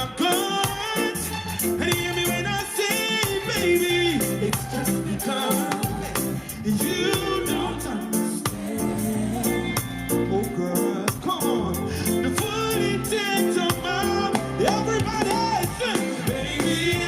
my guns. And hear me when I say, baby, it's just because you don't understand. Oh, girl, come on. The full intent of my everybody sing, baby,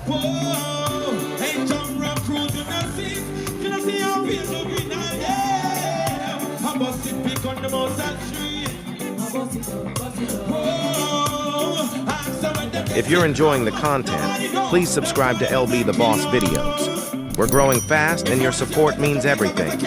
whoa, hey, Jamrock cruise, you know see how people green and yeah, I bust it big on the mountain street. If you're enjoying the content, please subscribe to LB The Boss videos. We're growing fast and your support means everything.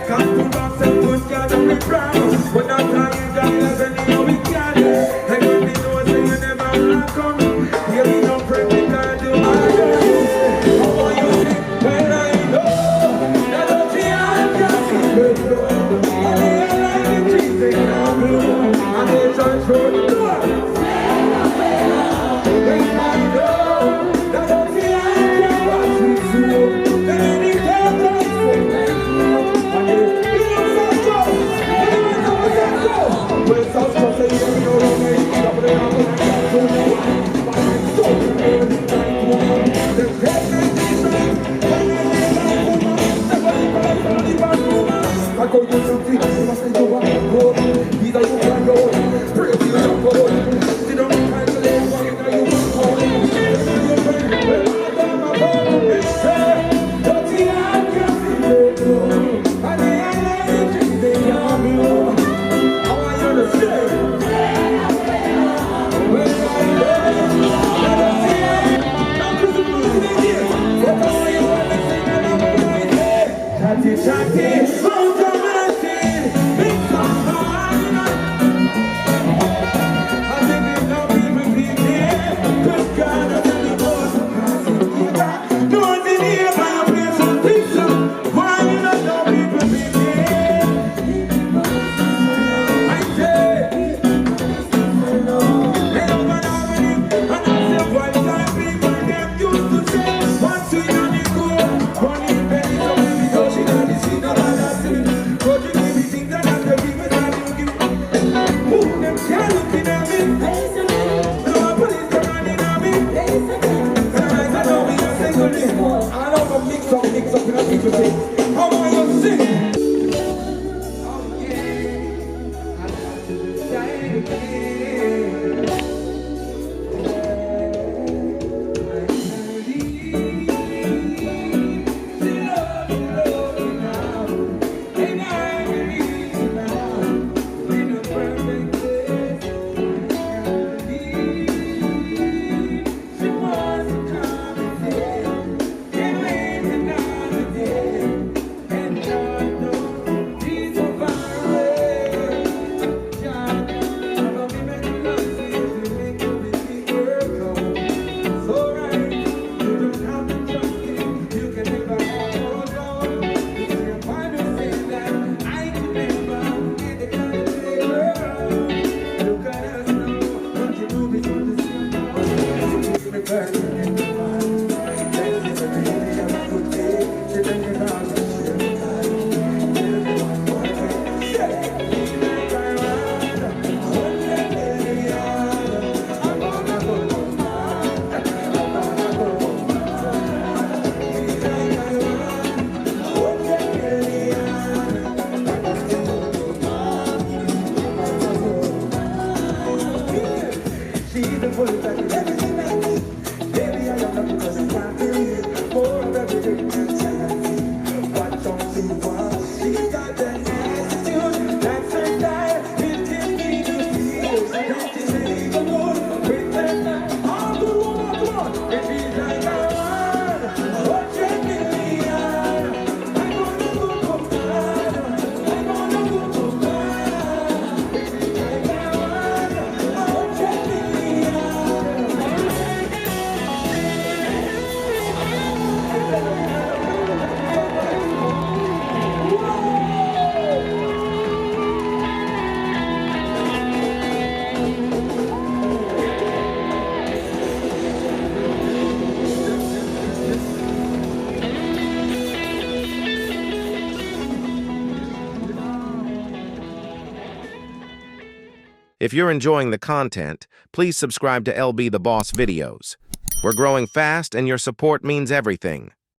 Come to box and put God on the ground. But not trying to live anyhow we can. And when we know say you never will come, here we don't pray because you are there. How are you think when I know that the giant can see me flow? And they are like the trees they are blue. And they shine through the door. When I know that the giant can watch me through. Then any time I say thank you. And they feel so good. Well, South Coast, they don't know the way. Double it up and I can't do it. But I'm so good. The pregnant is right. I go use something, I say you want to go. Either you can go, pray for you don't go. You don't try to live, but you know you want to go. Dirty and can't see it. And they are like the trees, they are blue. How are you to say? When I Chatty, chatty, longtime and seen, big song, as if it's not been repeated. Good God, I tell you what, no one's in here, but you play some pizza. Why you not know people repeated? I say, they don't got harmony, and I say, why time people them used to say, one sweet and the good, one in belly, so baby, go she not the sweet, no matter see. Go to give me things that have to give me that you give. Who them can't look in at me? No police come running at me. Sometimes I know me a single day. I love a mix up in a people say, how are you sing? Oh yeah, I got to decide again. If you're enjoying the content, please subscribe to LB The Boss videos. We're growing fast and your support means everything.